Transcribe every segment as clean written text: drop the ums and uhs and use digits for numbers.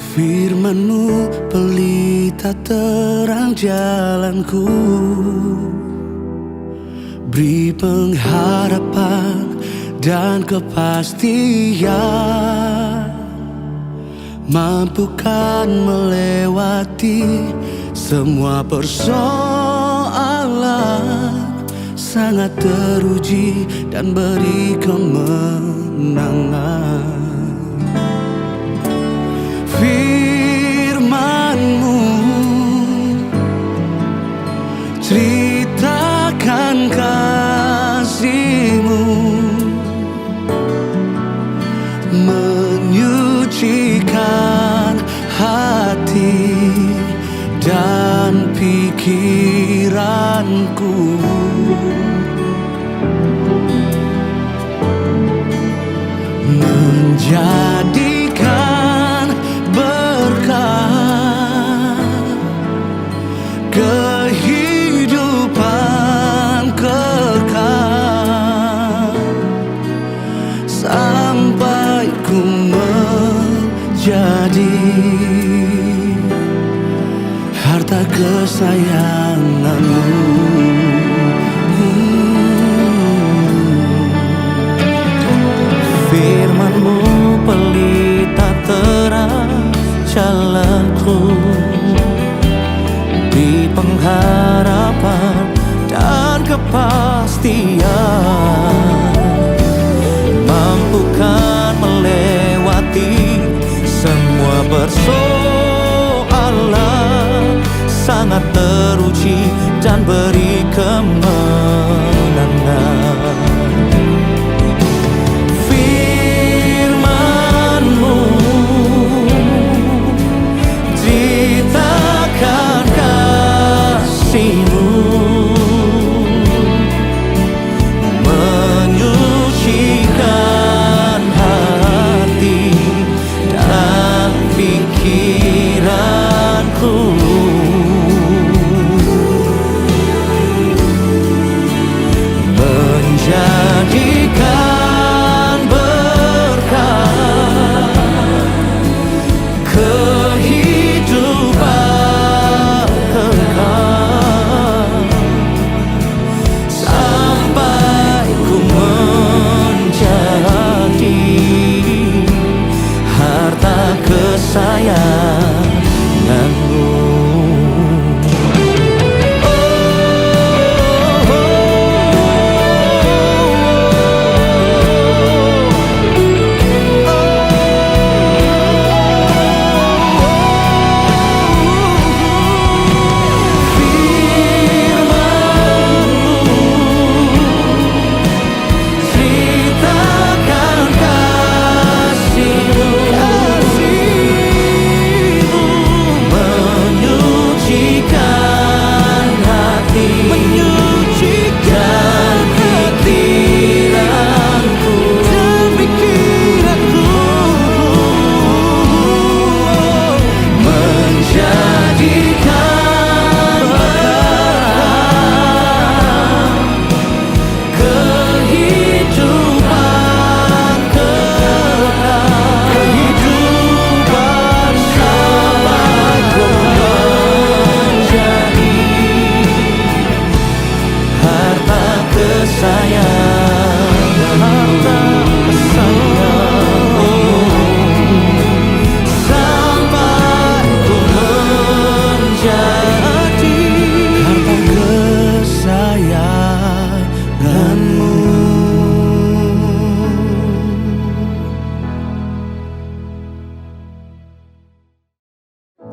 Firman-Mu pelita terang jalanku, beri pengharapan dan kepastian, mampukan melewati semua persoalan, sangat teruji dan beri kemenangan. Firman-Mu ceritakan kasih-Mu, menyucikan hati dan pikiranku. Menjadikan berkah kehidupan kekal, sampai ku menjadi harta kesayangan-Mu. Firman-Mu pelita terang jalanku, di pengharapan dan kepastian, mampukan melewati semua persoalan, sangat teruji dan beri kemenangan. Ceritakan kasih-Mu, menyucikan hati dan pikiranku. Menjadikan berkah kehidupan kekal, sampai ku menjadi harta kesayangan-Mu.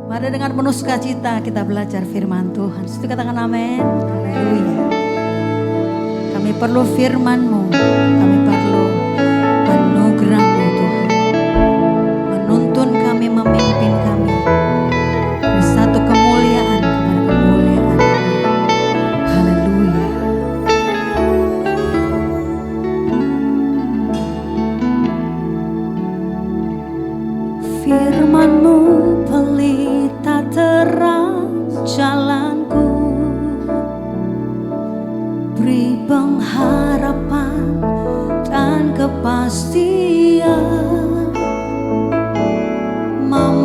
Mari dengan penuh sukacita kita belajar firman Tuhan. Situ katakan amin. Haleluya. Kami perlu firman-Mu, kami perlu anugerah-Mu Tuhan, menuntun kami, memimpin kami dari satu kemuliaan kepada kemuliaan. Haleluya. Firman-Mu pelita terang jalanku, beri pengharapan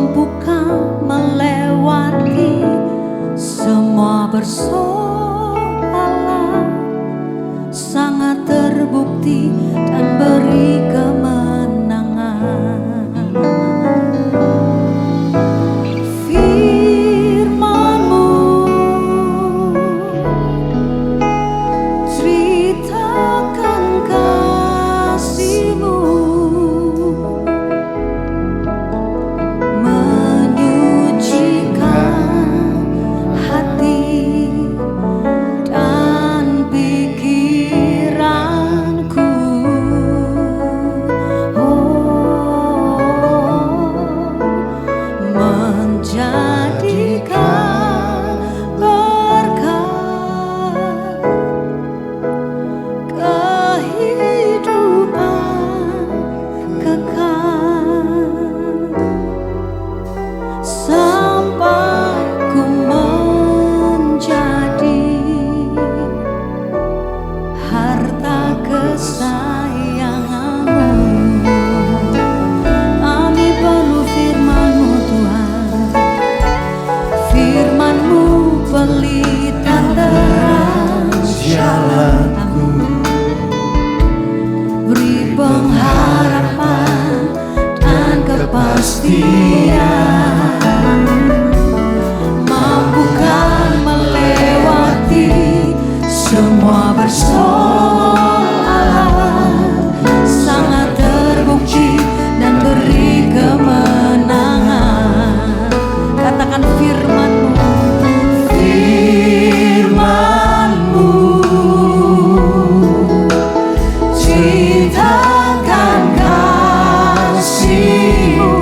Mampukah melewati semua persoalan, sangat terbukti dan beri kemenangan. Firman-Mu, ceritakan kasih-Mu, menyucikan hati dan pikiranku. Menjadikan berkat kehidupan kekal, sampai ku menjadi harta kesayangan-Mu. Kami perlu firman-Mu Tuhan, firman-Mu pelita terang jalanku, beri pengharapan dan kepastian, mampukan melewati semua persoalan, sangat terbukti dan beri kemenangan. Katakan firman-Mu, firman-Mu, ceritakan kasih-Mu,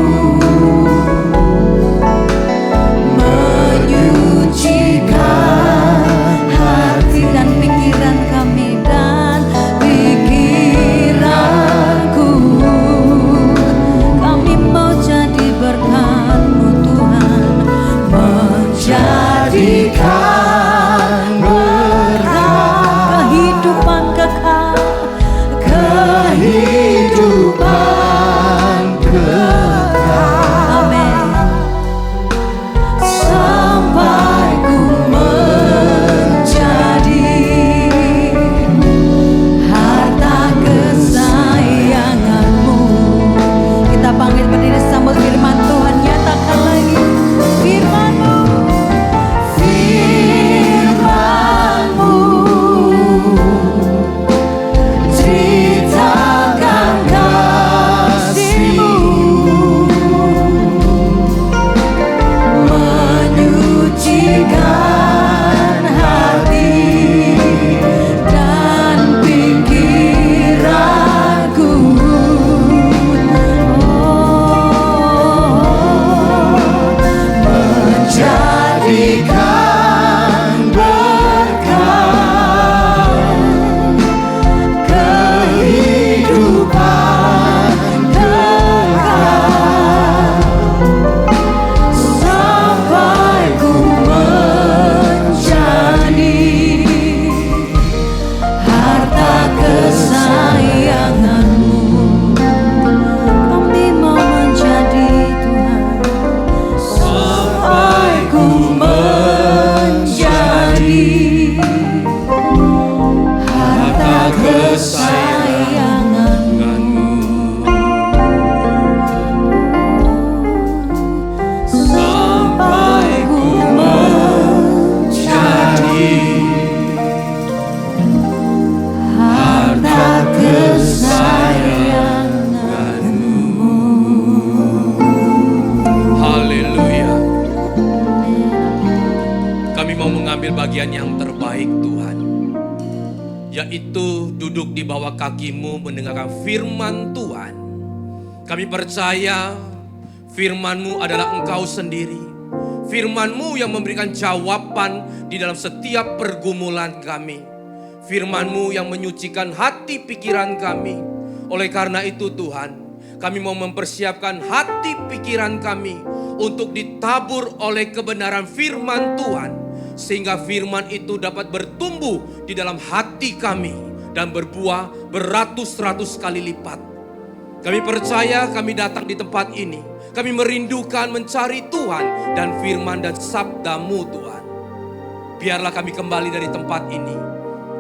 menyucikan hati dan pikiran kami dan pikiranku. Kami mau jadi berkat-Mu Tuhan, menjadikan berkat kehidupan kekal, kehidupan kekal. Amin. Sampai ku menjadi harta kesayangan-Mu. Kita panggil berdiri sambut firman Tuhan, nyatakan lagi firman-Mu, firman-Mu, ceritakan kasih-Mu, menyucikan hati dan pikiranku. Menjadikan berkat kehidupan kekal, sampai ku menjadi harta kesayangan-Mu. Kami mau menjadi Tuhan, sampai ku menjadi harta kesayangan-Mu, sampai ku menjadi harta kesayangan-Mu. Haleluya. Kami mau mengambil bagian yang terbaik Tuhan, yaitu duduk di bawah kaki-Mu mendengarkan firman Tuhan. Kami percaya firman-Mu adalah Engkau sendiri. Firman-Mu yang memberikan jawaban di dalam setiap pergumulan kami. Firman-Mu yang menyucikan hati pikiran kami. Oleh karena itu Tuhan, kami mau mempersiapkan hati pikiran kami untuk ditabur oleh kebenaran firman Tuhan, sehingga firman itu dapat bertumbuh di dalam hati kami dan berbuah beratus-ratus kali lipat. Kami percaya kami datang di tempat ini Kami merindukan mencari Tuhan dan firman dan sabda-Mu Tuhan. Biarlah kami kembali dari tempat ini.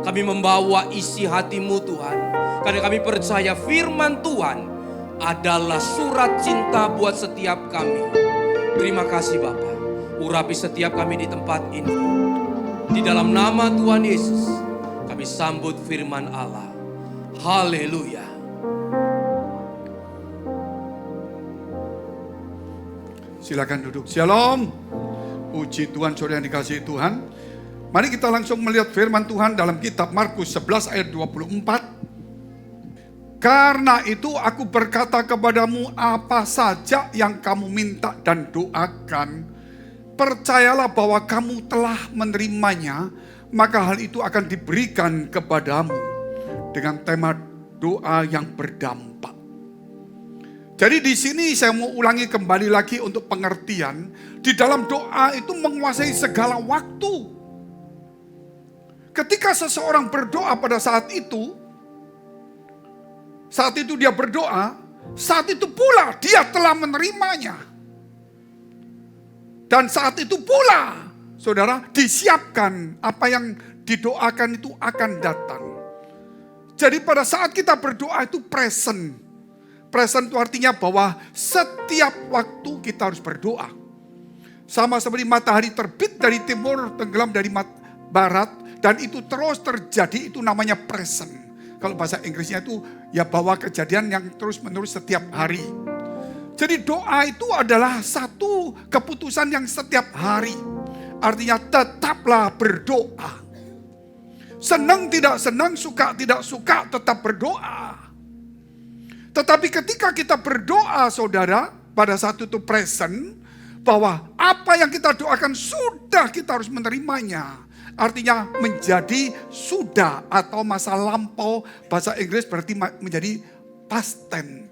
Kami membawa isi hati-Mu Tuhan. Karena kami percaya firman Tuhan adalah surat cinta buat setiap kami. Terima kasih Bapa. Urapi setiap kami di tempat ini. Di dalam nama Tuhan Yesus, kami sambut firman Allah. Haleluya. Silakan duduk. Shalom. Puji Tuhan, saudara yang dikasihi Tuhan. Mari kita langsung melihat firman Tuhan dalam kitab Markus 11 ayat 24. Karena itu aku berkata kepadamu, apa saja yang kamu minta dan doakan, percayalah bahwa kamu telah menerimanya, maka hal itu akan diberikan kepadamu. Dengan tema doa yang berdampak. Jadi di sini saya mau ulangi kembali lagi untuk pengertian. Di dalam doa itu menguasai segala waktu. Ketika seseorang berdoa pada saat itu dia berdoa, saat itu pula dia telah menerimanya. Dan saat itu pula, saudara, disiapkan apa yang didoakan itu akan datang. Jadi pada saat kita berdoa itu present. Present itu artinya bahwa setiap waktu kita harus berdoa. Sama seperti matahari terbit dari timur, tenggelam dari barat, dan itu terus terjadi, itu namanya present. Kalau bahasa Inggrisnya itu ya bahwa kejadian yang terus menerus setiap hari. Jadi doa itu adalah satu keputusan yang setiap hari. Artinya tetaplah berdoa. Senang tidak senang, suka tidak suka, tetap berdoa. Tetapi ketika kita berdoa saudara, pada saat itu present, bahwa apa yang kita doakan sudah kita harus menerimanya. Artinya menjadi sudah atau masa lampau, bahasa Inggris berarti menjadi past tense.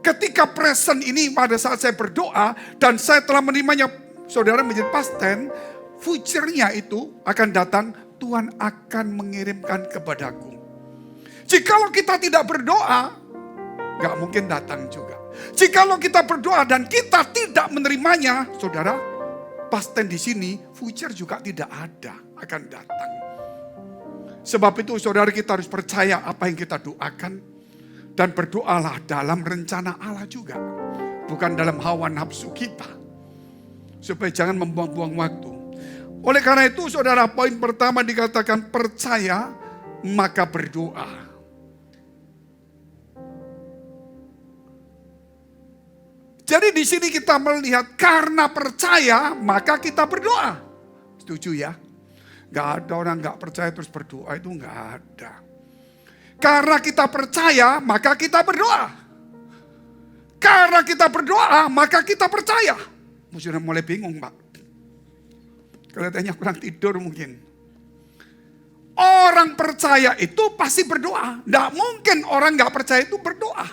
Ketika present ini pada saat saya berdoa dan saya telah menerimanya, saudara, menjadi past tense, future-nya itu akan datang, Tuhan akan mengirimkan kepadaku. Jikalau kita tidak berdoa, gak mungkin datang juga. Jikalau kita berdoa dan kita tidak menerimanya, saudara, past tense di sini, future juga tidak ada, akan datang. Sebab itu saudara, kita harus percaya apa yang kita doakan. Dan berdoalah dalam rencana Allah juga. Bukan dalam hawa nafsu kita. Supaya jangan membuang-buang waktu. Oleh karena itu saudara, poin pertama dikatakan percaya maka berdoa. Jadi di sini kita melihat karena percaya maka kita berdoa. Setuju ya? Gak ada orang gak percaya terus berdoa, itu gak ada. Karena kita percaya maka kita berdoa. Karena kita berdoa maka kita percaya. Sudah mulai bingung Pak. Kelihatannya kurang tidur mungkin. Orang percaya itu pasti berdoa. Tidak mungkin orang gak percaya itu berdoa.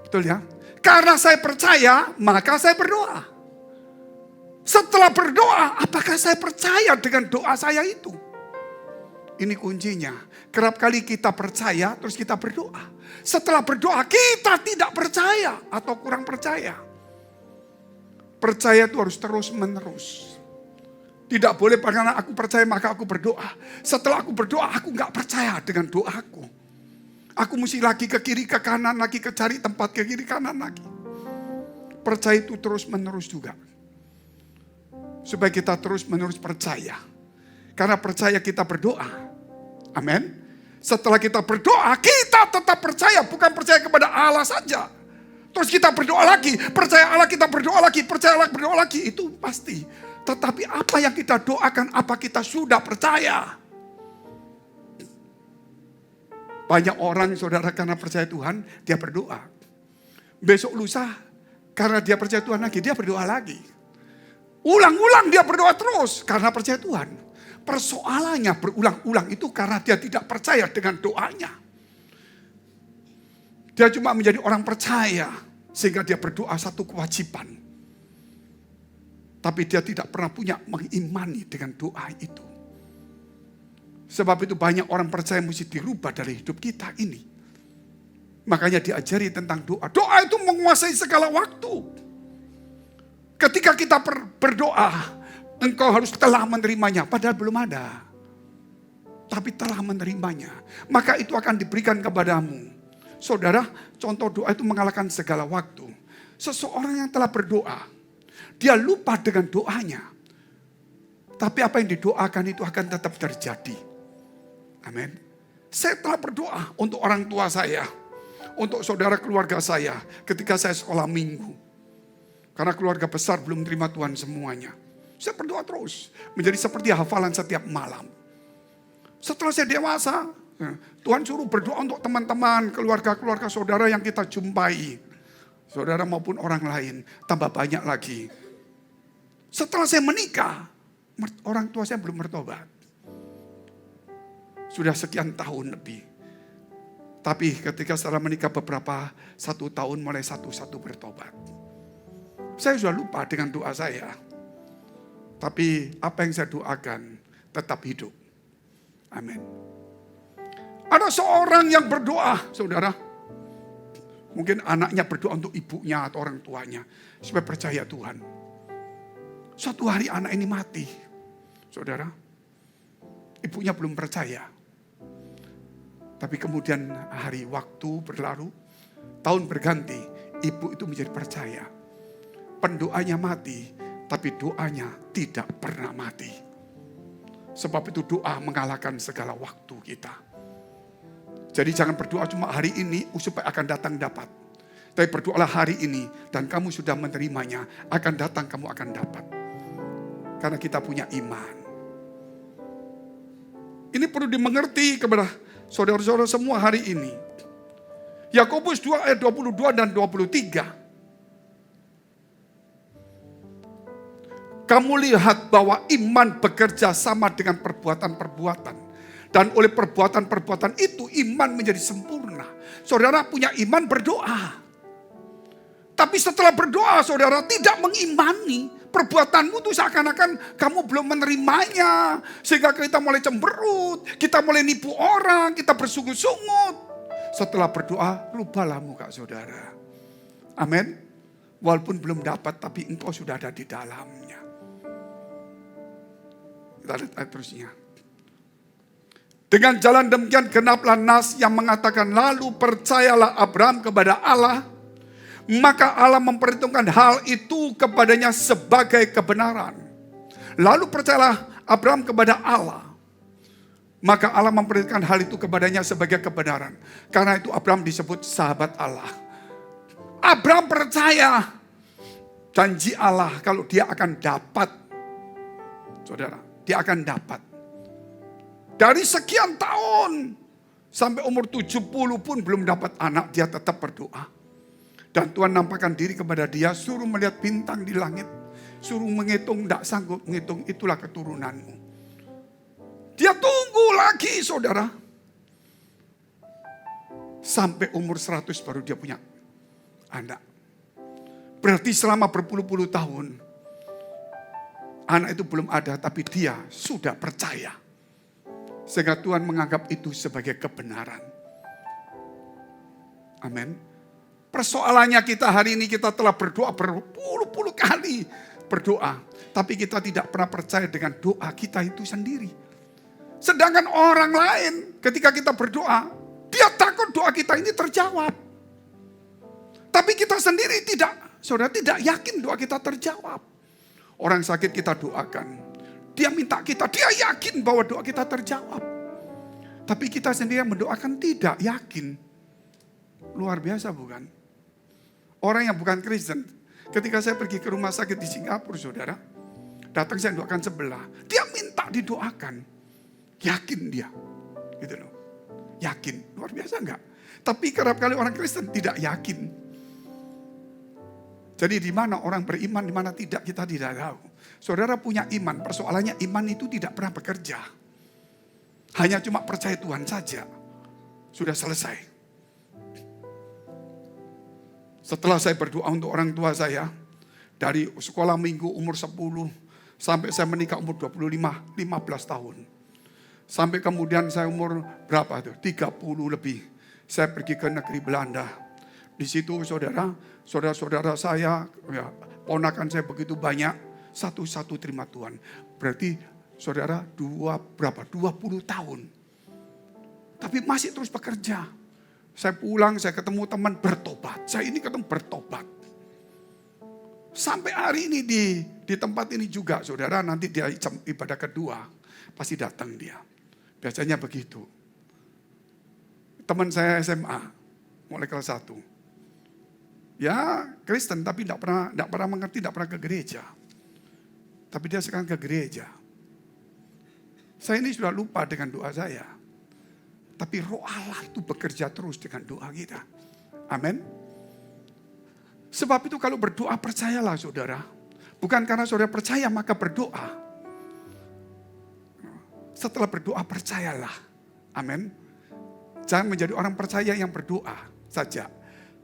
Betul ya? Karena saya percaya, maka saya berdoa. Setelah berdoa, apakah saya percaya dengan doa saya itu? Ini kuncinya. Kerap kali kita percaya, terus kita berdoa. Setelah berdoa, kita tidak percaya atau kurang percaya. Percaya itu harus terus menerus. Tidak boleh karena aku percaya maka aku berdoa. Setelah aku berdoa, aku gak percaya dengan doaku. Aku mesti lagi ke kiri, ke kanan, lagi ke cari tempat ke kiri, kanan lagi. Percaya itu terus menerus juga. Supaya kita terus menerus percaya. Karena percaya kita berdoa. Amin. Setelah kita berdoa, kita tetap percaya. Bukan percaya kepada Allah saja. Terus kita berdoa lagi. Percaya Allah, kita berdoa lagi. Percaya Allah, berdoa lagi. Itu pasti. Tetapi apa yang kita doakan, apa kita sudah percaya? Banyak orang saudara karena percaya Tuhan, dia berdoa. Besok lusa, karena dia percaya Tuhan lagi, dia berdoa lagi. Ulang-ulang dia berdoa terus, karena percaya Tuhan. Persoalannya berulang-ulang itu karena dia tidak percaya dengan doanya. Dia cuma menjadi orang percaya, sehingga dia berdoa satu kewajiban. Tapi dia tidak pernah punya mengimani dengan doa itu. Sebab itu banyak orang percaya mesti dirubah dari hidup kita ini. Makanya diajari tentang doa. Doa itu menguasai segala waktu. Ketika kita berdoa, engkau harus telah menerimanya. Padahal belum ada. Tapi telah menerimanya. Maka itu akan diberikan kepadamu. Saudara, contoh doa itu mengalahkan segala waktu. Seseorang yang telah berdoa, dia lupa dengan doanya. Tapi apa yang didoakan itu akan tetap terjadi. Amin. Saya telah berdoa untuk orang tua saya. Untuk saudara keluarga saya ketika saya sekolah minggu. Karena keluarga besar belum terima Tuhan semuanya. Saya berdoa terus. Menjadi seperti hafalan setiap malam. Setelah saya dewasa, Tuhan suruh berdoa untuk teman-teman, keluarga-keluarga saudara yang kita jumpai. Saudara maupun orang lain, tambah banyak lagi. Setelah saya menikah, orang tua saya belum bertobat. Sudah sekian tahun lebih. Tapi ketika setelah menikah beberapa, 1 tahun mulai satu-satu bertobat. Saya sudah lupa dengan doa saya. Tapi apa yang saya doakan tetap hidup. Amin. Ada seorang yang berdoa, saudara. Mungkin anaknya berdoa untuk ibunya atau orang tuanya. Supaya percaya Tuhan. Suatu hari anak ini mati. Saudara. Ibunya belum percaya. Tapi kemudian hari waktu berlalu. Tahun berganti. Ibu itu menjadi percaya. Pendoanya mati. Tapi doanya tidak pernah mati. Sebab itu doa mengalahkan segala waktu kita. Jadi jangan berdoa cuma hari ini supaya akan datang dapat. Tapi berdoalah hari ini dan kamu sudah menerimanya. Akan datang kamu akan dapat. Karena kita punya iman. Ini perlu dimengerti kepada saudara-saudara semua hari ini. Yakobus 2 ayat 22 dan 23. Kamu lihat bahwa iman bekerja sama dengan perbuatan-perbuatan. Dan oleh perbuatan-perbuatan itu iman menjadi sempurna. Saudara punya iman berdoa. Tapi setelah berdoa saudara tidak mengimani. Perbuatanmu itu seakan-akan kamu belum menerimanya. Sehingga kita mulai cemberut. Kita mulai nipu orang. Kita bersungut-sungut. Setelah berdoa rubahlah muka saudara. Amin. Walaupun belum dapat tapi engkau sudah ada di dalamnya. Kita lihat ayat terusnya. Dengan jalan demikian genaplah nas yang mengatakan lalu percayalah Abraham kepada Allah. Maka Allah memperhitungkan hal itu kepadanya sebagai kebenaran. Lalu percayalah Abraham kepada Allah. Maka Allah memperhitungkan hal itu kepadanya sebagai kebenaran. Karena itu Abraham disebut sahabat Allah. Abraham percaya janji Allah kalau dia akan dapat. Saudara, dia akan dapat. Dari sekian tahun sampai umur 70 pun belum dapat anak, dia tetap berdoa. Dan Tuhan nampakkan diri kepada dia, suruh melihat bintang di langit. Suruh menghitung, tidak sanggup menghitung, itulah keturunanmu. Dia tunggu lagi saudara. Sampai umur 100 baru dia punya anak. Berarti selama berpuluh-puluh tahun, anak itu belum ada, tapi dia sudah percaya. Sehingga Tuhan menganggap itu sebagai kebenaran. Amin. Persoalannya kita hari ini kita telah berdoa berpuluh-puluh kali berdoa. Tapi kita tidak pernah percaya dengan doa kita itu sendiri. Sedangkan orang lain ketika kita berdoa, dia takut doa kita ini terjawab. Tapi kita sendiri tidak, saudara tidak yakin doa kita terjawab. Orang sakit kita doakan. Dia minta kita, dia yakin bahwa doa kita terjawab. Tapi kita sendiri yang mendoakan tidak yakin. Luar biasa bukan? Orang yang bukan Kristen, ketika saya pergi ke rumah sakit di Singapura, saudara, datang saya doakan sebelah, dia minta didoakan. Yakin dia. Gitu loh. Yakin, luar biasa enggak? Tapi kerap kali orang Kristen tidak yakin. Jadi di mana orang beriman, di mana tidak, kita tidak tahu. Saudara punya iman, persoalannya iman itu tidak pernah bekerja. Hanya cuma percaya Tuhan saja. Sudah selesai. Setelah saya berdoa untuk orang tua saya, dari sekolah minggu umur 10, sampai saya menikah umur 25, 15 tahun. Sampai kemudian saya umur berapa tuh? 30 lebih. Saya pergi ke negeri Belanda. Di situ saudara-saudara saya, ya, ponakan saya begitu banyak, satu-satu terima Tuhan. Berarti saudara 20 tahun. Tapi masih terus bekerja. Saya pulang, saya ketemu teman bertobat. Saya ini ketemu bertobat. Sampai hari ini di tempat ini juga, saudara, nanti dia ibadah kedua, pasti datang dia. Biasanya begitu. Teman saya SMA, mulai kelas 1. Ya Kristen, tapi tidak pernah mengerti, tidak pernah ke gereja. Tapi dia sekarang ke gereja. Saya ini sudah lupa dengan doa saya. Tapi Roh Allah itu bekerja terus dengan doa kita. Amin. Sebab itu kalau berdoa percayalah saudara. Bukan karena saudara percaya maka berdoa. Setelah berdoa percayalah. Amin. Jangan menjadi orang percaya yang berdoa saja.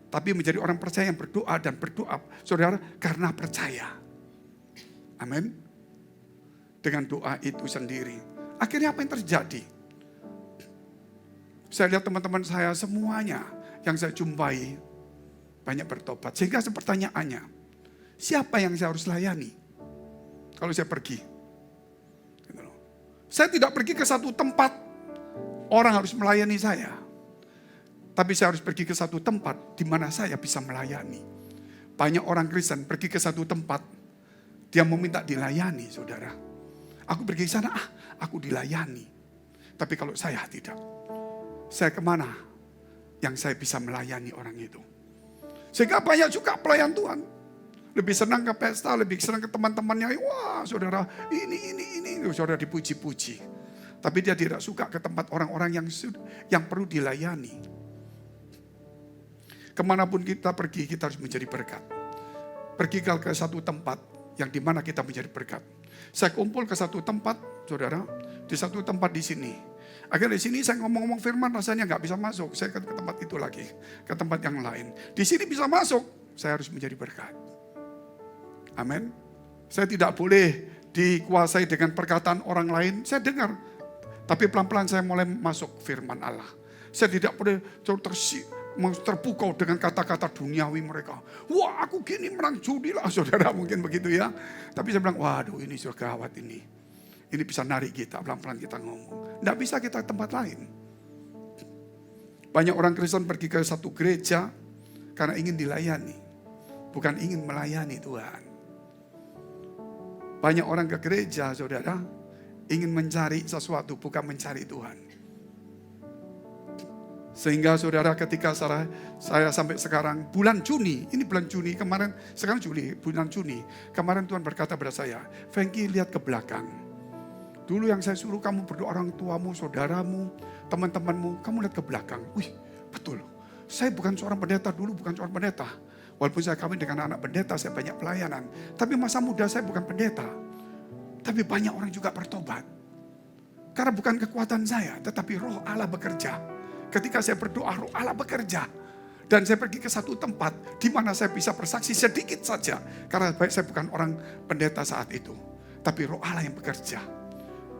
Tapi menjadi orang percaya yang berdoa dan berdoa saudara karena percaya. Amin. Dengan doa itu sendiri. Akhirnya apa yang terjadi? Saya lihat teman-teman saya semuanya yang saya jumpai banyak bertobat. Sehingga pertanyaannya, siapa yang saya harus layani kalau saya pergi? Saya tidak pergi ke satu tempat, orang harus melayani saya. Tapi saya harus pergi ke satu tempat di mana saya bisa melayani. Banyak orang Kristen pergi ke satu tempat, dia meminta dilayani, saudara. Aku pergi ke sana, aku dilayani. Tapi kalau saya tidak, saya kemana yang saya bisa melayani orang itu? Sehingga banyak juga pelayan Tuhan. Lebih senang ke pesta, lebih senang ke teman-temannya. Wah saudara, ini. Saudara dipuji-puji. Tapi dia tidak suka ke tempat orang-orang yang perlu dilayani. Kemanapun kita pergi, kita harus menjadi berkat. Pergi ke satu tempat yang dimana kita menjadi berkat. Saya kumpul ke satu tempat, saudara. Di satu tempat di sini. Akhirnya di sini saya ngomong-ngomong firman rasanya nggak bisa masuk. Saya ke tempat itu lagi, ke tempat yang lain. Di sini bisa masuk, saya harus menjadi berkat. Amin. Saya tidak boleh dikuasai dengan perkataan orang lain. Saya dengar, tapi pelan-pelan saya mulai masuk firman Allah. Saya tidak boleh terpukau dengan kata-kata duniawi mereka. Wah aku gini menang judi lah saudara, mungkin begitu ya. Tapi saya bilang, waduh ini sudah gawat ini. Ini bisa narik kita, pelan-pelan kita ngomong. Tidak bisa kita ke tempat lain. Banyak orang Kristen pergi ke satu gereja karena ingin dilayani. Bukan ingin melayani Tuhan. Banyak orang ke gereja, saudara, ingin mencari sesuatu, bukan mencari Tuhan. Sehingga saudara ketika saya sampai sekarang, bulan Juni, ini bulan Juni kemarin, sekarang Juli, bulan Juni. Kemarin Tuhan berkata pada saya, Frankie lihat ke belakang. Dulu yang saya suruh kamu berdoa orang tuamu, saudaramu, teman-temanmu, kamu lihat ke belakang. Wih, betul. Saya bukan seorang pendeta dulu, bukan seorang pendeta. Walaupun saya kawin dengan anak pendeta, saya banyak pelayanan. Tapi masa muda saya bukan pendeta. Tapi banyak orang juga bertobat. Karena bukan kekuatan saya, tetapi Roh Allah bekerja. Ketika saya berdoa, Roh Allah bekerja. Dan saya pergi ke satu tempat di mana saya bisa bersaksi sedikit saja. Karena saya bukan orang pendeta saat itu. Tapi Roh Allah yang bekerja.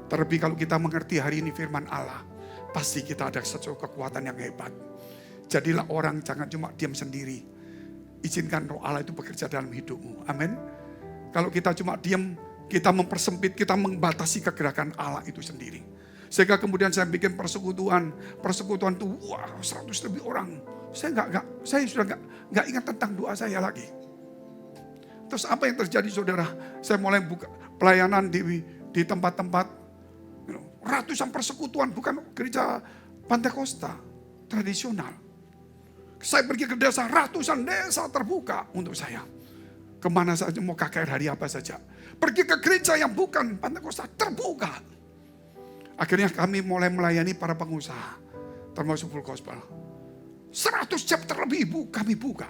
Terlebih kalau kita mengerti hari ini firman Allah, pasti kita ada sesuatu kekuatan yang hebat. Jadilah orang, jangan cuma diam sendiri. Izinkan Roh Allah itu bekerja dalam hidupmu. Amin. Kalau kita cuma diam, kita mempersempit, kita membatasi kegerakan Allah itu sendiri. Sehingga kemudian saya bikin persekutuan itu, wah 100 lebih orang. Saya sudah nggak ingat tentang doa saya lagi. Terus apa yang terjadi saudara? Saya mulai buka pelayanan di tempat-tempat. Ratusan persekutuan, bukan gereja Pantekosta tradisional. Saya pergi ke desa, ratusan desa terbuka untuk saya. Kemana saja, mau KKR hari apa saja. Pergi ke gereja yang bukan Pantekosta, terbuka. Akhirnya kami mulai melayani para pengusaha, termasuk Full Gospel. 100 chapter lebih kami buka.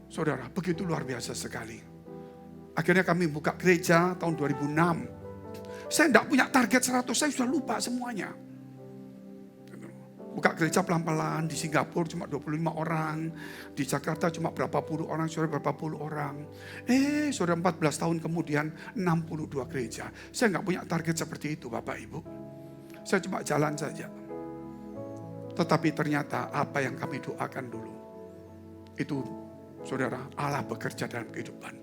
Saudara, begitu luar biasa sekali. Akhirnya kami buka gereja tahun 2006. Saya tidak punya target 100, saya sudah lupa semuanya. Buka gereja pelan-pelan, di Singapura cuma 25 orang, di Jakarta cuma berapa puluh orang, saudara berapa puluh orang. Saudara 14 tahun kemudian 62 gereja. Saya nggak punya target seperti itu Bapak Ibu. Saya cuma jalan saja. Tetapi ternyata apa yang kami doakan dulu, itu saudara, Allah bekerja dalam kehidupan.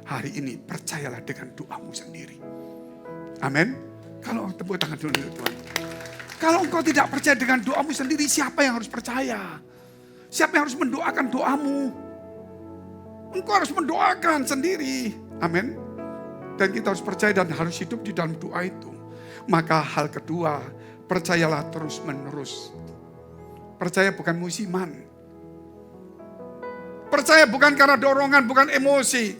Hari ini percayalah dengan doamu sendiri. Amin. Kalau tepuk tangan dulu Tuhan. Kalau engkau tidak percaya dengan doamu sendiri, siapa yang harus percaya? Siapa yang harus mendoakan doamu? Engkau harus mendoakan sendiri. Amin. Dan kita harus percaya dan harus hidup di dalam doa itu. Maka hal kedua, percayalah terus menerus. Percaya bukan musiman. Percaya bukan karena dorongan, bukan emosi.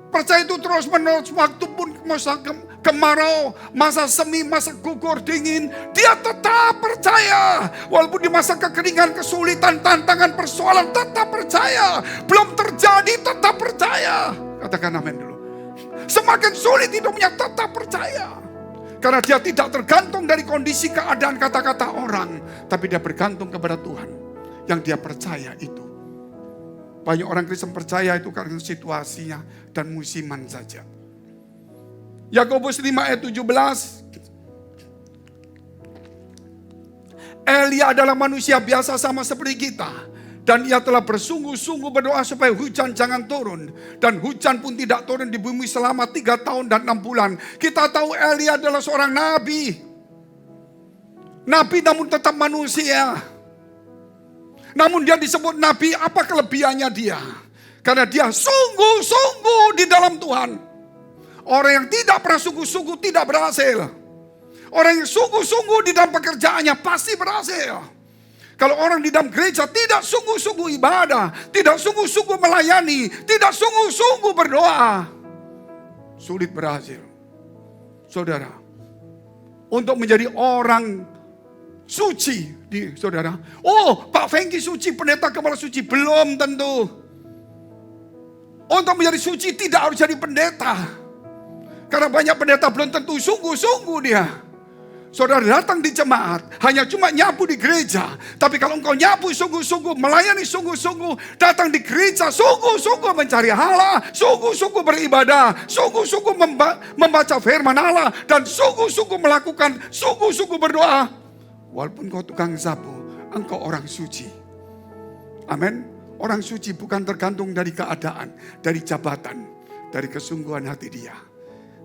Percaya itu terus menerus, waktu pun masa kemarau, masa semi, masa gugur dingin, dia tetap percaya. Walaupun di masa kekeringan, kesulitan, tantangan, persoalan, tetap percaya. Belum terjadi, tetap percaya. Katakan amin dulu. Semakin sulit hidupnya, tetap percaya. Karena dia tidak tergantung dari kondisi, keadaan, kata-kata orang. Tapi dia bergantung kepada Tuhan. Yang dia percaya itu. Banyak orang Kristen percaya itu karena situasinya dan musiman saja. Yakobus 5 ayat 17. Elia adalah manusia biasa sama seperti kita. Dan ia telah bersungguh-sungguh berdoa supaya hujan jangan turun. Dan hujan pun tidak turun di bumi selama 3 tahun dan 6 bulan. Kita tahu Elia adalah seorang nabi. Nabi namun tetap manusia. Namun dia disebut nabi, apa kelebihannya dia? Karena dia sungguh-sungguh di dalam Tuhan. Orang yang tidak pernah sungguh-sungguh tidak berhasil. Orang yang sungguh-sungguh di dalam pekerjaannya pasti berhasil. Kalau orang di dalam gereja tidak sungguh-sungguh ibadah, tidak sungguh-sungguh melayani, tidak sungguh-sungguh berdoa, sulit berhasil. Saudara, untuk menjadi orang suci di saudara. Oh, Pak Fengki suci, pendeta kepala suci. Belum tentu. Untuk menjadi suci tidak harus jadi pendeta. Karena banyak pendeta belum tentu sungguh-sungguh dia. Saudara datang di jemaat, hanya cuma nyapu di gereja. Tapi kalau engkau nyapu sungguh-sungguh, melayani sungguh-sungguh, datang di gereja sungguh-sungguh mencari Allah, sungguh-sungguh beribadah, sungguh-sungguh membaca firman Allah, dan sungguh-sungguh melakukan, sungguh-sungguh berdoa. Walaupun kau tukang sapu, engkau orang suci. Amin. Orang suci bukan tergantung dari keadaan, dari jabatan, dari kesungguhan hati dia.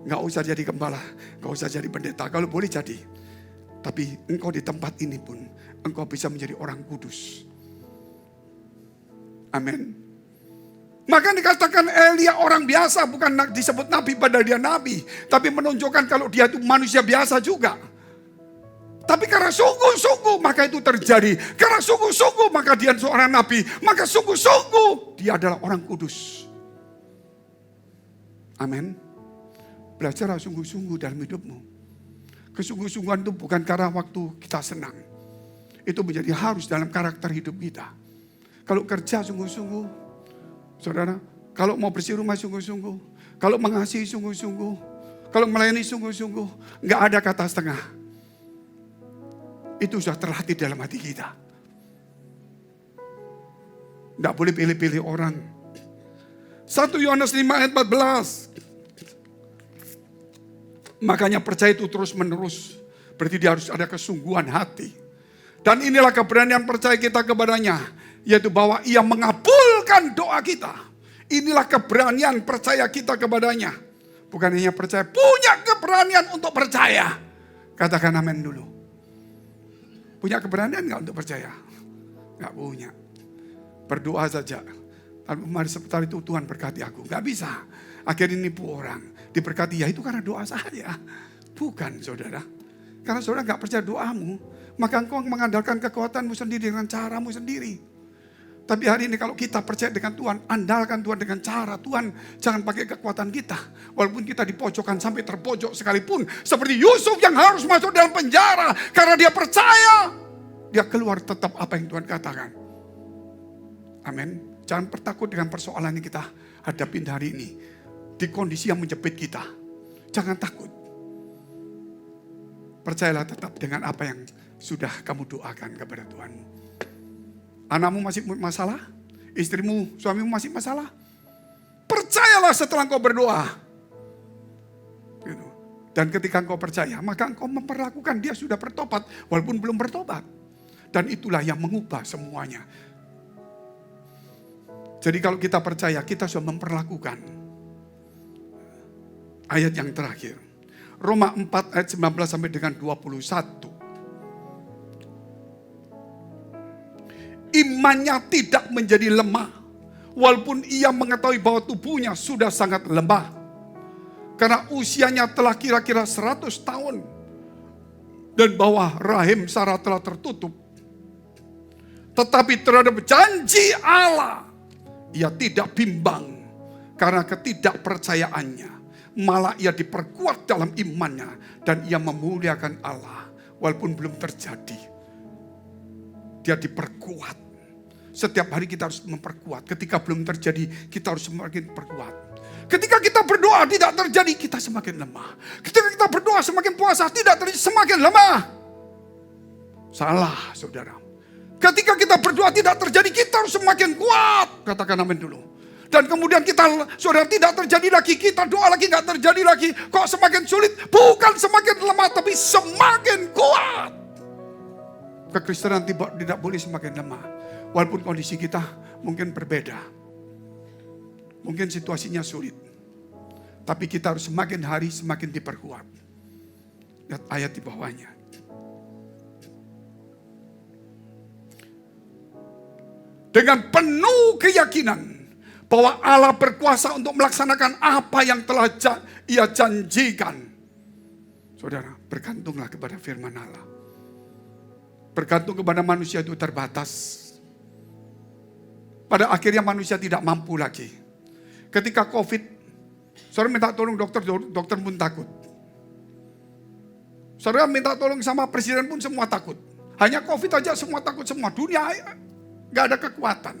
Nggak usah jadi gembala, nggak usah jadi pendeta, kalau boleh jadi. Tapi engkau di tempat ini pun, engkau bisa menjadi orang kudus. Amin. Maka dikatakan Elia orang biasa, bukan disebut nabi padahal dia nabi. Tapi menunjukkan kalau dia itu manusia biasa juga. Tapi karena sungguh-sungguh maka itu terjadi. Karena sungguh-sungguh maka dia seorang nabi. Maka sungguh-sungguh dia adalah orang kudus. Amin. Belajarlah sungguh-sungguh dalam hidupmu. Kesungguh-sungguhan itu bukan karena waktu kita senang. Itu menjadi harus dalam karakter hidup kita. Kalau kerja sungguh-sungguh. Saudara, kalau mau bersih rumah sungguh-sungguh. Kalau mengasihi sungguh-sungguh. Kalau melayani sungguh-sungguh. Enggak ada kata setengah. Itu sudah terlatih dalam hati kita. Tidak boleh pilih-pilih orang. 1 Yohanes 5 ayat 14. Makanya percaya itu terus menerus. Berarti dia harus ada kesungguhan hati. Dan inilah keberanian percaya kita kepadanya. Yaitu bahwa ia mengabulkan doa kita. Inilah keberanian percaya kita kepadanya. Bukan hanya percaya, punya keberanian untuk percaya. Katakan amin dulu. Punya keberanian gak untuk percaya? Gak punya. Berdoa saja. Mari sebentar itu Tuhan berkati aku. Gak bisa. Akhirnya nipu orang. Diberkati ya itu karena doa saya. Bukan saudara. Karena saudara gak percaya doamu. Maka engkau mengandalkan kekuatanmu sendiri dengan caramu sendiri. Tapi hari ini kalau kita percaya dengan Tuhan, andalkan Tuhan dengan cara Tuhan. Jangan pakai kekuatan kita. Walaupun kita dipojokkan sampai terpojok sekalipun. Seperti Yusuf yang harus masuk dalam penjara. Karena dia percaya. Dia keluar tetap apa yang Tuhan katakan. Amin. Jangan bertakut dengan persoalan yang kita hadapin hari ini. Di kondisi yang menjepit kita. Jangan takut. Percayalah tetap dengan apa yang sudah kamu doakan kepada Tuhanmu. Anakmu masih masalah? Istrimu, suamimu masih masalah? Percayalah setelah kau berdoa. Gitu. Dan ketika engkau percaya, maka engkau memperlakukan dia sudah bertobat walaupun belum bertobat. Dan itulah yang mengubah semuanya. Jadi kalau kita percaya, kita sudah memperlakukan. Ayat yang terakhir. Roma 4 ayat 19 sampai dengan 21. Imannya tidak menjadi lemah. Walaupun ia mengetahui bahwa tubuhnya sudah sangat lemah. Karena usianya telah kira-kira 100 tahun. Dan bahwa rahim Sarah telah tertutup. Tetapi terhadap janji Allah, ia tidak bimbang. Karena ketidakpercayaannya. Malah ia diperkuat dalam imannya. Dan ia memuliakan Allah. Walaupun belum terjadi. Dia diperkuat. Setiap hari kita harus memperkuat. Ketika belum terjadi, kita harus semakin perkuat. Ketika kita berdoa tidak terjadi, kita semakin lemah. Ketika kita berdoa semakin puasa, tidak terjadi, semakin lemah. Salah, saudara. Ketika kita berdoa tidak terjadi, kita harus semakin kuat. Katakan amin dulu. Dan kemudian kita, saudara, tidak terjadi lagi. Kita doa lagi, tidak terjadi lagi. Kok semakin sulit? Bukan semakin lemah, tapi semakin kuat. Kekristenan tidak boleh semakin lemah. Walaupun kondisi kita mungkin berbeda. Mungkin situasinya sulit. Tapi kita harus semakin hari semakin diperkuat. Lihat ayat di bawahnya. Dengan penuh keyakinan bahwa Allah berkuasa untuk melaksanakan apa yang telah ia janjikan. Saudara, bergantunglah kepada firman Allah. Bergantung kepada manusia itu terbatas. Pada akhirnya manusia tidak mampu lagi. Ketika COVID, saudara minta tolong dokter pun takut. Saudara minta tolong sama presiden pun semua takut. Hanya COVID aja semua takut, semua dunia gak ada kekuatan.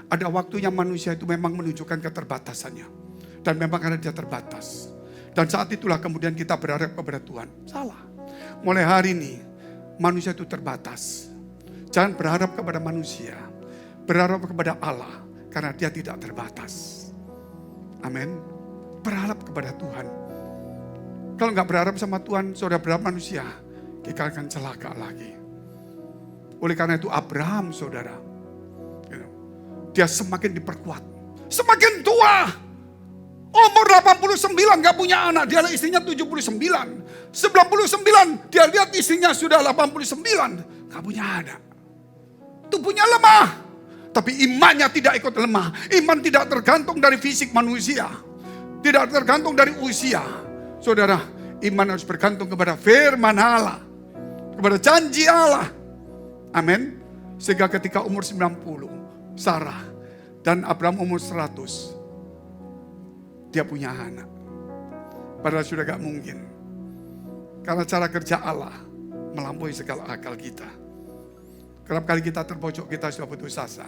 Ada waktunya manusia itu memang menunjukkan keterbatasannya. Dan memang karena dia terbatas. Dan saat itulah kemudian kita berharap kepada Tuhan. Salah. Mulai hari ini manusia itu terbatas. Jangan berharap kepada manusia. Berharap kepada Allah. Karena dia tidak terbatas. Amin. Berharap kepada Tuhan. Kalau nggak berharap sama Tuhan, saudara berharap manusia, kita akan celaka lagi. Oleh karena itu Abraham, saudara, dia semakin diperkuat. Semakin tua. Umur 89 nggak punya anak. Dia lihat istrinya 79. 99 dia lihat istrinya sudah 89. Nggak punya anak. Tubuhnya lemah. Tapi imannya tidak ikut lemah. Iman tidak tergantung dari fisik manusia. Tidak tergantung dari usia. Saudara, iman harus bergantung kepada firman Allah. Kepada janji Allah. Amin. Sehingga ketika umur 90, Sarah dan Abraham umur 100, dia punya anak. Padahal sudah gak mungkin. Karena cara kerja Allah melampaui segala akal kita. Kerap kali kita terpojok, kita sudah putus asa.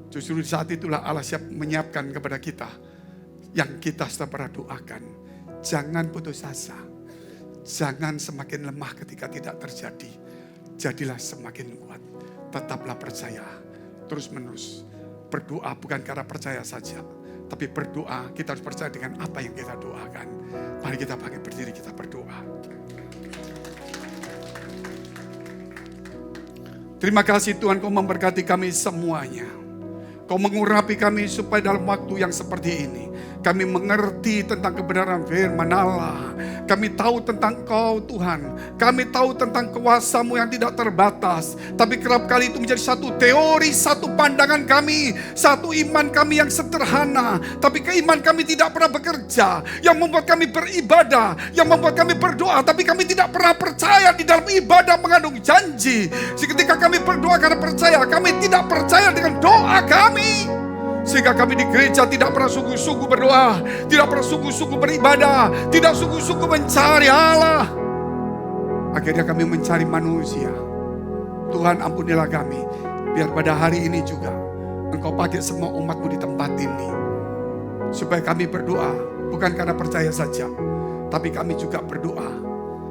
Justru di saat itulah Allah siap menyiapkan kepada kita yang kita sudah pernah doakan. Jangan putus asa. Jangan semakin lemah ketika tidak terjadi. Jadilah semakin kuat. Tetaplah percaya. Terus menerus. Berdoa bukan karena percaya saja. Tapi berdoa kita harus percaya dengan apa yang kita doakan. Mari kita bangkit berdiri, kita berdoa. Terima kasih Tuhan, Kau memberkati kami semuanya. Kau mengurapi kami supaya dalam waktu yang seperti ini kami mengerti tentang kebenaran firman Allah. Kami tahu tentang Kau Tuhan. Kami tahu tentang kuasa-Mu yang tidak terbatas. Tapi kerap kali itu menjadi satu teori, satu pandangan kami, satu iman kami yang sederhana. Tapi keiman kami tidak pernah bekerja. Yang membuat kami beribadah, yang membuat kami berdoa. Tapi kami tidak pernah percaya di dalam ibadah mengandung janji. Ketika kami berdoa karena percaya, kami tidak percaya dengan doa kami. Sehingga kami di gereja tidak pernah sungguh-sungguh berdoa, tidak pernah sungguh-sungguh beribadah, tidak sungguh-sungguh mencari Allah. Akhirnya kami mencari manusia. Tuhan ampunilah kami, biar pada hari ini juga Engkau pakai semua umat-Mu di tempat ini. Supaya kami berdoa, bukan karena percaya saja, tapi kami juga berdoa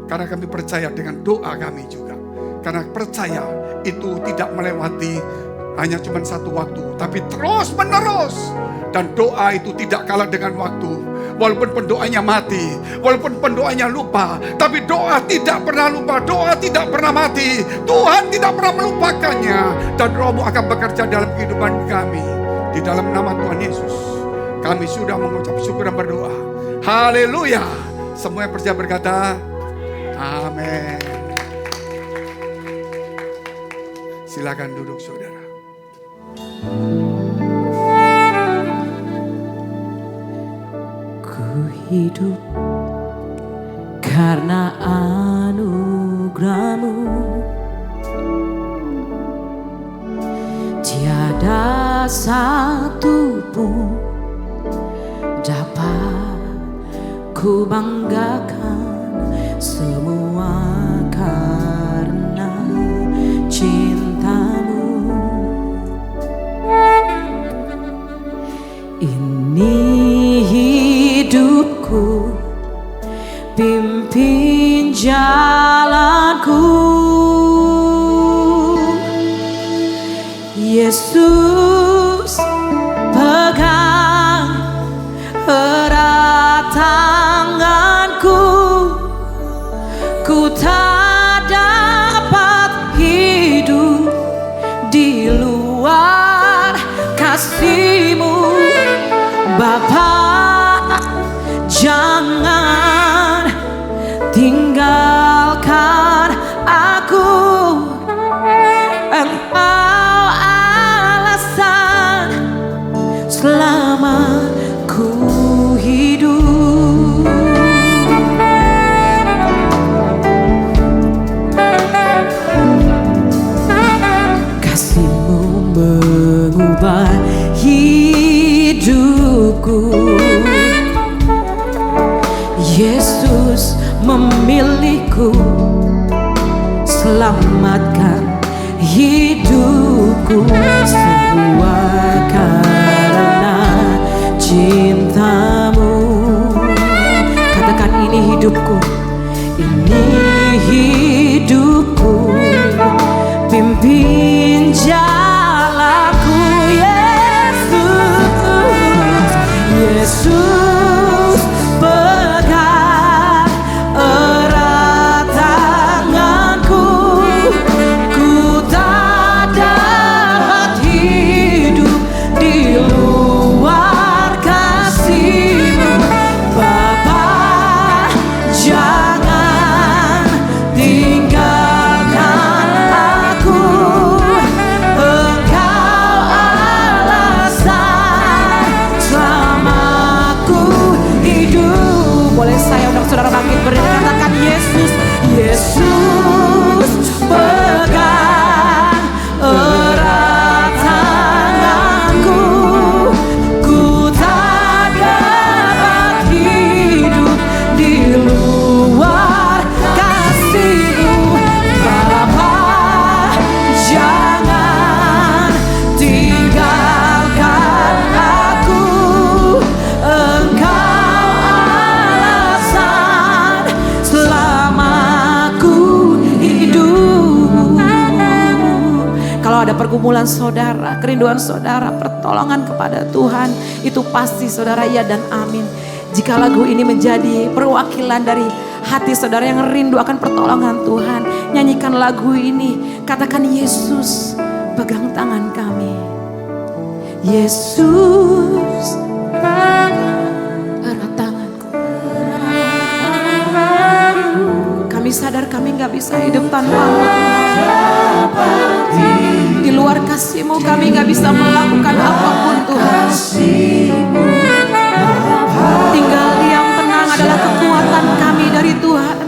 karena kami percaya dengan doa kami juga. Karena percaya itu tidak melewati hanya cuma satu waktu, tapi terus menerus. Dan doa itu tidak kalah dengan waktu. Walaupun pendoanya mati, walaupun pendoanya lupa, tapi doa tidak pernah lupa, doa tidak pernah mati. Tuhan tidak pernah melupakannya. Dan Roh-Mu akan bekerja dalam kehidupan kami. Di dalam nama Tuhan Yesus, kami sudah mengucap syukur dan berdoa. Haleluya. Semua yang percaya berkata, amin. Silakan duduk saudara. Ku hidup karena anugerah-Mu, tiada satu pun dapat ku banggakan, semua karena cinta-Mu. Ini hidupku, pimpin jalanku, Yesus, pegang erat tanganku. Ku tak dapat hidup di luar kasih-Mu, Bapa. Jangan tinggalkan aku, Engkau alasan selama ku hidup. Kasih-Mu mengubah hidupku, Yesus memilihku, selamatkan hidupku, semua karena cinta-Mu. Katakan, ini hidupku, ini hidupku, pimpin jalanku, Yesus, Yesus, pegang erat tanganku. Ku tak dapat hidup di luar kasih-Mu, Bapa. Jangan tinggalkan aku, Engkau alasan selama ku hidup. Boleh saya undang saudara bangkit berdiri, katakan, Yesus, Yesus, pegang erat tanganku. Ku tak dapat hidup di luar kasih-Mu, Bapa. Jangan tinggalkan aku, Engkau alasan selama ku hidup. Kalau ada pergumulan saudara, kerinduan saudara, pertolongan kepada Tuhan, itu pasti saudara ya dan amin. Jika lagu ini menjadi perwakilan dari hati saudara yang rindu akan pertolongan Tuhan, nyanyikan lagu ini. Katakan, Yesus, pegang tangan kami. Yesus, erat tanganku. Kami sadar kami gak bisa hidup tanpa-Mu. Di luar kasih-Mu kami gak bisa melakukan apapun, Tuhan. Tinggal diam tenang adalah kekuatan kami dari Tuhan.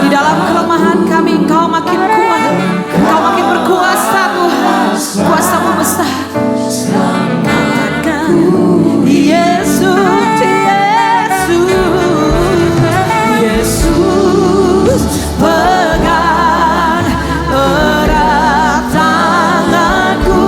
Di dalam kelemahan kami Engkau makin kuat, Engkau makin berkuasa, Tuhan. Kuasa-Mu besar. Katakan, Yesus, Yesus, Yesus, pegang erat tanganku.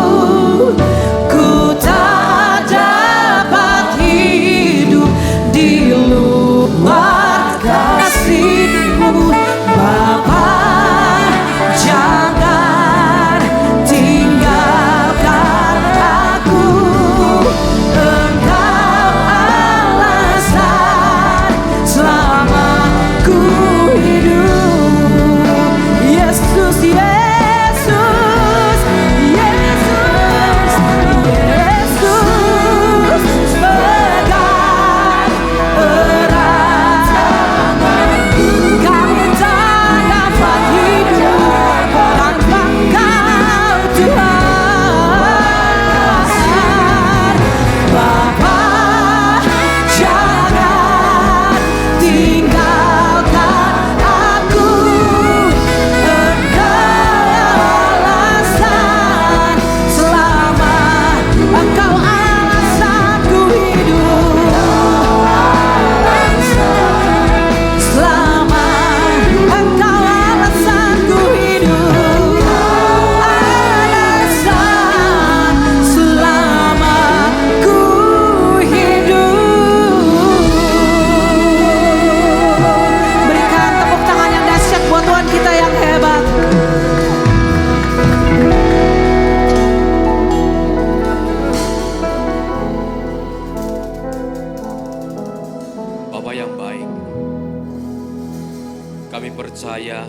percaya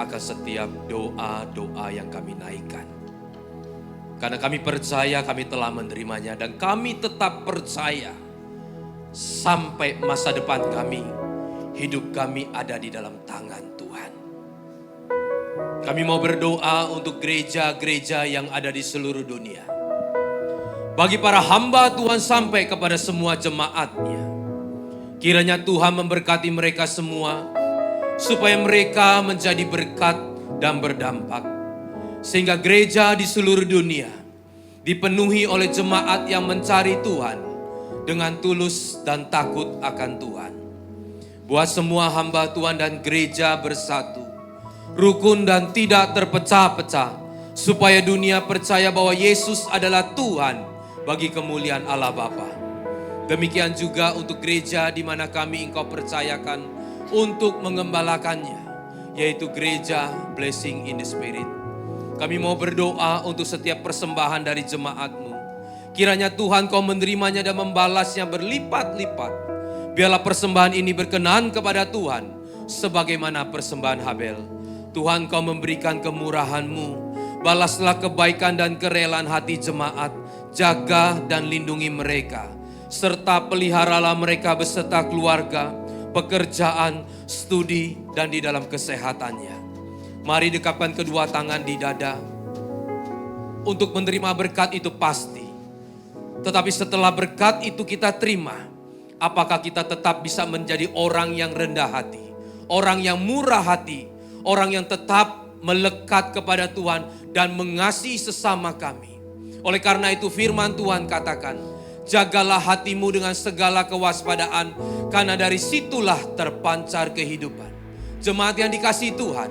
akan setiap doa-doa yang kami naikkan. Karena kami percaya kami telah menerimanya dan kami tetap percaya sampai masa depan kami, hidup kami ada di dalam tangan Tuhan. Kami mau berdoa untuk gereja-gereja yang ada di seluruh dunia. Bagi para hamba Tuhan sampai kepada semua jemaatnya. Kiranya Tuhan memberkati mereka semua, supaya mereka menjadi berkat dan berdampak. Sehingga gereja di seluruh dunia dipenuhi oleh jemaat yang mencari Tuhan dengan tulus dan takut akan Tuhan. Buat semua hamba Tuhan dan gereja bersatu, rukun dan tidak terpecah-pecah, supaya dunia percaya bahwa Yesus adalah Tuhan bagi kemuliaan Allah Bapa. Demikian juga untuk gereja di mana kami Engkau percayakan untuk mengembalakannya, yaitu gereja Blessing in the Spirit. Kami mau berdoa untuk setiap persembahan dari jemaat-Mu. Kiranya Tuhan Kau menerimanya dan membalasnya berlipat-lipat. Biarlah persembahan ini berkenan kepada Tuhan, sebagaimana persembahan Habel. Tuhan Kau memberikan kemurahan-Mu, balaslah kebaikan dan kerelaan hati jemaat, jaga dan lindungi mereka, serta peliharalah mereka beserta keluarga, pekerjaan, studi, dan di dalam kesehatannya. Mari dekapkan kedua tangan di dada. Untuk menerima berkat itu pasti. Tetapi setelah berkat itu kita terima, apakah kita tetap bisa menjadi orang yang rendah hati, orang yang murah hati, orang yang tetap melekat kepada Tuhan dan mengasihi sesama kami. Oleh karena itu firman Tuhan katakan, jagalah hatimu dengan segala kewaspadaan, karena dari situlah terpancar kehidupan. Jemaat yang dikasihi Tuhan,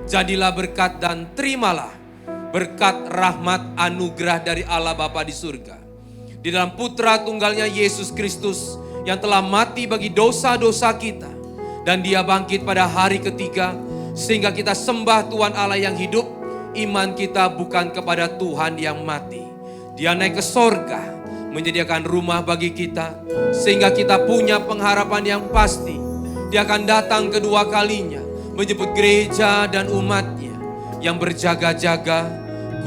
jadilah berkat dan terimalah berkat rahmat anugerah dari Allah Bapa di surga. Di dalam putra tunggalnya Yesus Kristus yang telah mati bagi dosa-dosa kita. Dan Dia bangkit pada hari ketiga, sehingga kita sembah Tuhan Allah yang hidup. Iman kita bukan kepada Tuhan yang mati. Dia naik ke sorga, menyediakan rumah bagi kita, sehingga kita punya pengharapan yang pasti. Dia akan datang kedua kalinya, menjemput gereja dan umatnya yang berjaga-jaga,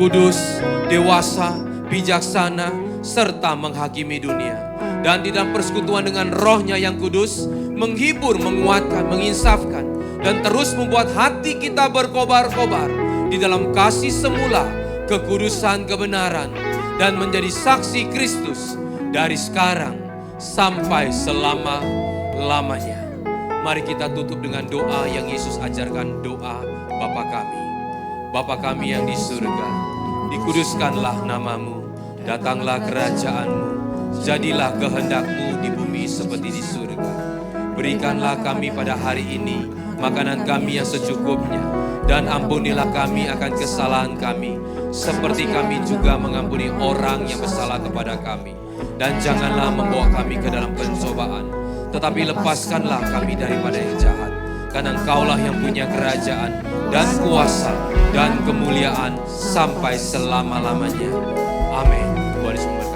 kudus, dewasa, bijaksana, serta menghakimi dunia. Dan di dalam persekutuan dengan Roh-Nya yang kudus, menghibur, menguatkan, menginsafkan, dan terus membuat hati kita berkobar-kobar di dalam kasih semula, kekudusan, kebenaran, dan menjadi saksi Kristus dari sekarang sampai selama-lamanya. Mari kita tutup dengan doa yang Yesus ajarkan, doa Bapa kami. Bapa kami yang di surga, dikuduskanlah namamu, datanglah kerajaan-Mu, jadilah kehendak-Mu di bumi seperti di surga. Berikanlah kami pada hari ini makanan kami yang secukupnya, dan ampunilah kami akan kesalahan kami, seperti kami juga mengampuni orang yang bersalah kepada kami. Dan janganlah membawa kami ke dalam pencobaan, tetapi lepaskanlah kami daripada yang jahat. Karena Engkaulah yang punya kerajaan dan kuasa dan kemuliaan sampai selama-lamanya. Amin. Tuhan Yesus memberkati.